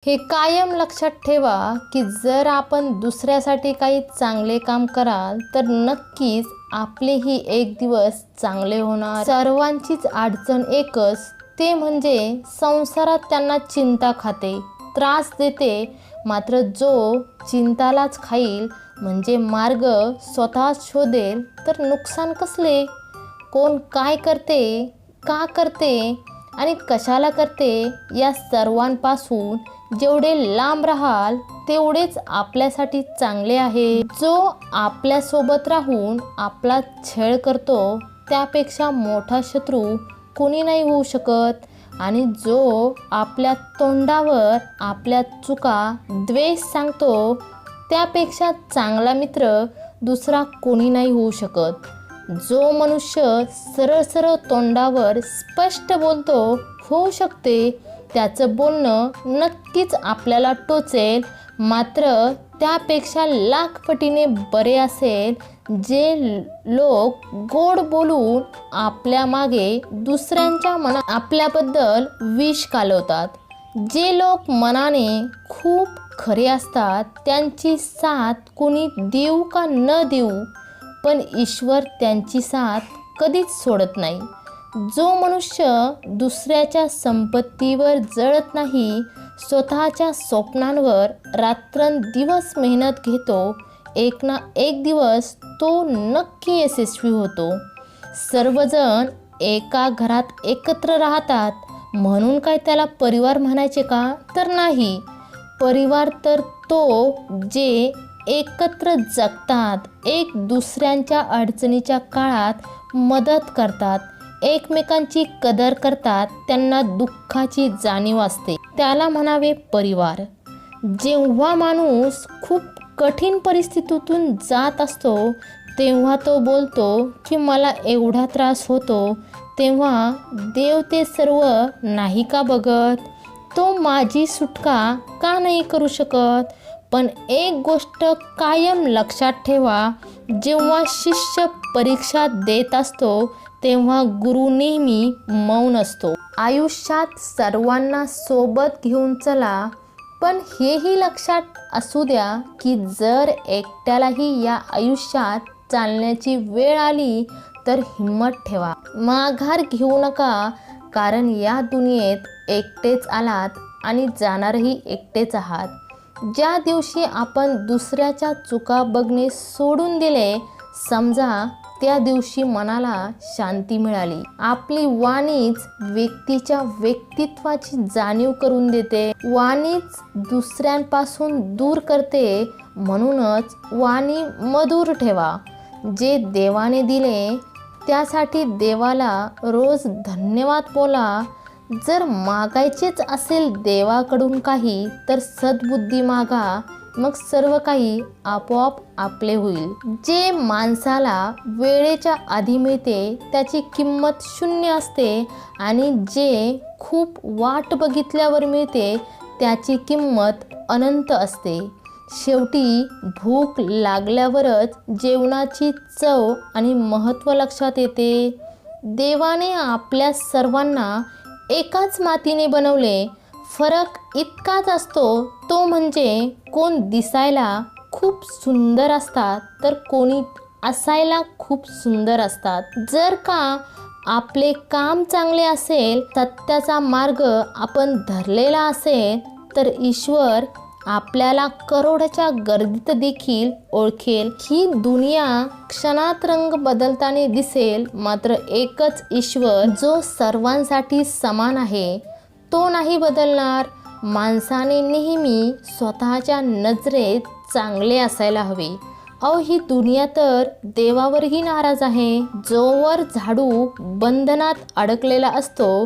हे कायम लक्षात ठेवा की जर आपण दुसऱ्यासाठी काही चांगले काम कराल तर नक्कीच आपलेही एक दिवस चांगले होणार। सर्वांचीच अडचण एकच, ते म्हणजे संसारात त्यांना चिंता खाते, त्रास देते। मात्र जो चिंतालाच खाईल म्हणजे मार्ग स्वतः शोधेल तर नुकसान कसले? कोण काय करते, का करते आणि कशाला करते या सर्वांपासून जेवढे लांब राहाल तेवढेच आपल्यासाठी चांगले आहे। जो आपल्यासोबत राहून आपला छळ करतो त्यापेक्षा मोठा शत्रू कोणी नाही होऊ शकत, आणि जो आपल्या तोंडावर आपल्या चुका द्वेष सांगतो त्यापेक्षा चांगला मित्र दुसरा कोणी नाही होऊ शकत। जो मनुष्य सरळ सरळ तोंडावर स्पष्ट बोलतो होऊ शकते त्याचं बोलणं नक्कीच आपल्याला टोचेल, मात्र त्यापेक्षा लाख पटीने बरे असेल जे लोक गोड बोलून आपल्या मागे दुसऱ्यांच्या मनात आपल्याबद्दल विष कालवतात। जे लोक मनाने खूप खरे असतात त्यांची साथ कोणी देऊ का न देऊ, पण ईश्वर त्यांची साथ कधीच सोडत नाही। जो मनुष्य दुसऱ्याच्या संपत्तीवर जळत नाही, स्वतःच्या स्वप्नांवर रात्रंदिवस मेहनत घेतो, एक ना एक दिवस तो नक्की यशस्वी होतो। सर्वजण एका घरात एकत्र राहतात म्हणून काय त्याला परिवार म्हणायचे का? तर नाही। परिवार तर तो जे एकत्र जगतात, एक दुसऱ्यांच्या अडचणीच्या काळात मदत करतात, एकमेकांची कदर करतात, त्यांना दुःखाची जाणीव असते, त्याला म्हणावे परिवार। जेव्हा माणूस खूप कठीण परिस्थितीतून जात असतो तेव्हा तो बोलतो की मला एवढा त्रास होतो, तेव्हा देव ते सर्व नाही का बघत? तो माझी सुटका का नाही करू शकत? पण एक गोष्ट कायम लक्षात ठेवा, जेव्हा शिष्य परीक्षा देत असतो तेव्हा गुरु नेहमी मौन असतो। आयुष्यात सर्वांना सोबत घेऊन चला, पण हेही लक्षात असू द्या की जर एकट्यालाही या आयुष्यात चालण्याची वेळ आली तर हिम्मत ठेवा, माघार घेऊ नका, कारण या दुनियेत एकटेच आलात आणि जाणारही एकटेच आहात। ज्या दिवशी आपण दुसऱ्याच्या चुका बघणे सोडून दिले, समजा त्या दिवशी मनाला शांती मिळाली। आपली वाणीच व्यक्तीच्या व्यक्तित्वाची जाणीव करून देते, वाणीच दुसऱ्यांपासून दूर करते। म्हणूनच वाणी मधुर ठेवा। जे देवाने दिले त्यासाठी देवाला रोज धन्यवाद बोला। जर मागायचेच असेल देवाकडून काही तर सद्बुद्धी मागा, मग सर्व काही आपोआप आपले होईल। जे माणसाला वेळेच्या आधी मिळते त्याची किंमत शून्य असते, आणि जे खूप वाट बघितल्यावर मिळते त्याची किंमत अनंत असते। शेवटी भूक लागल्यावरच जेवणाची चव आणि महत्त्व लक्षात येते। देवाने आपल्या सर्वांना एकाच मातीने बनवले, फरक इतकाच असतो तो म्हणजे कोण दिसायला खूप सुंदर असतात तर कोणी असायला खूप सुंदर असतात। जर का आपले काम चांगले असेल, सत्याचा मार्ग आपण धरलेला असेल तर ईश्वर आपल्याला करोडाच्या गर्दीत देखील ओळखेल। ही दुनिया क्षणात रंग बदलताना दिसेल, मात्र एकच ईश्वर जो सर्वांसाठी समान आहे तो नाही बदलणार। माणसाने नेहमी स्वतःच्या नजरेत चांगले असायला हवे। ही दुनिया तर देवावरही नाराज आहे। जोवर झाडू बंधनात अडकलेला असतो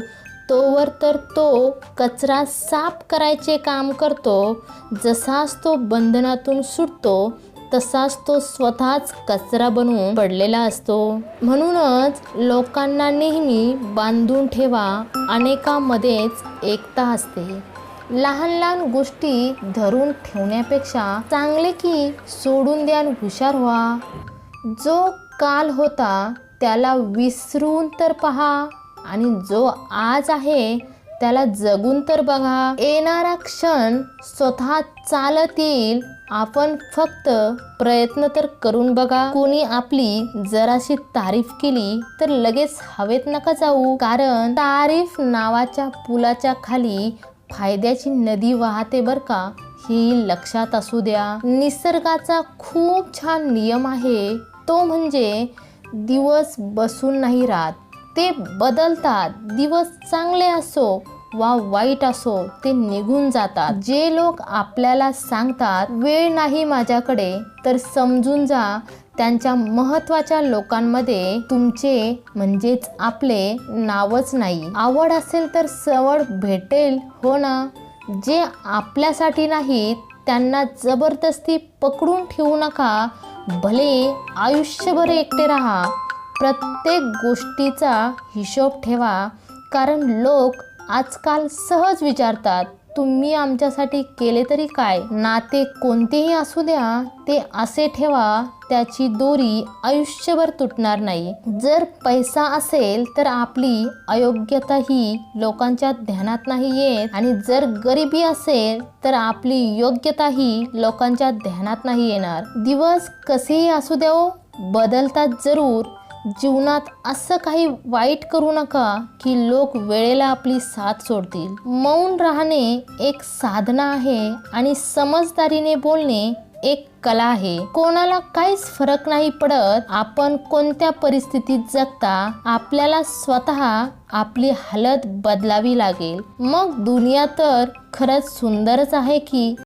तोवर तर तो कचरा साफ करायचे काम करतो, जसाच तो बंधनातून सुटतो तसाच तो स्वतःच कचरा बनवून पडलेला असतो। म्हणूनच लोकांना नेहमी बांधून ठेवा, अनेकांमध्येच एकता असते। लहान लहान गोष्टी धरून ठेवण्यापेक्षा चांगले की सोडून द्या, हुशार व्हा। जो काल होता त्याला विसरून तर पहा, आणि जो आज आहे त्याला जगून तर बघा. येणारा क्षण स्वतः चालत येईल. आपण फक्त प्रयत्न तर करून बघा. कोणी आपली जराशी तारीफ केली तर लगेच हवेत नका जाऊ, कारण तारीफ नावाच्या पुलाच्या खाली फायद्याची नदी वाहते बर का, हे लक्षात असू द्या. निसर्गाचा खूप छान नियम आहे, तो म्हणजे दिवस बसून नाही राहत, ते बदलतात. दिवस चांगले असो वा वाईट असो ते निघून जातात. जे लोक आपल्याला सांगतात वेळ नाही माझ्याकडे, तर समजून जा त्यांच्या महत्त्वाच्या लोकांमध्ये तुमचे म्हणजेच आपले नावच नाही. आवड असेल तर सवड भेटेल हो ना. जे आपल्यासाठी नाहीत त्यांना जबरदस्ती पकडून ठेवू नका. भले आयुष्यभर एकटे राहा. प्रत्येक गोष्टीचा हिशोब ठेवा, कारण लोक आजकाल सहज विचारतात तुम्ही आमच्यासाठी केले तरी काय. नाते कोणतेही असू द्या, ते असे ठेवा त्याची दोरी आयुष्यभर तुटणार नाही. जर पैसा असेल तर आपली अयोग्यता ही लोकांच्या ध्यानात नाही येत, आणि जर गरिबी असेल तर आपली योग्यता ही लोकांच्या ध्यानात नाही येणार. दिवस कसेही असू द्या बदलतात जरूर. जीवनात असं काही वाईट करू नका की लोक वेळेला आपली साथ सोडतील. मौन राहणे एक साधना आहे आणि समजदारीने बोलणे एक कला आहे. कोणाला काहीच फरक नाही पडत आपण कोणत्या परिस्थितीत जगता. आपल्याला स्वतः आपली हालत बदलावी लागेल. मग दुनिया तर खरंच सुंदरच आहे की.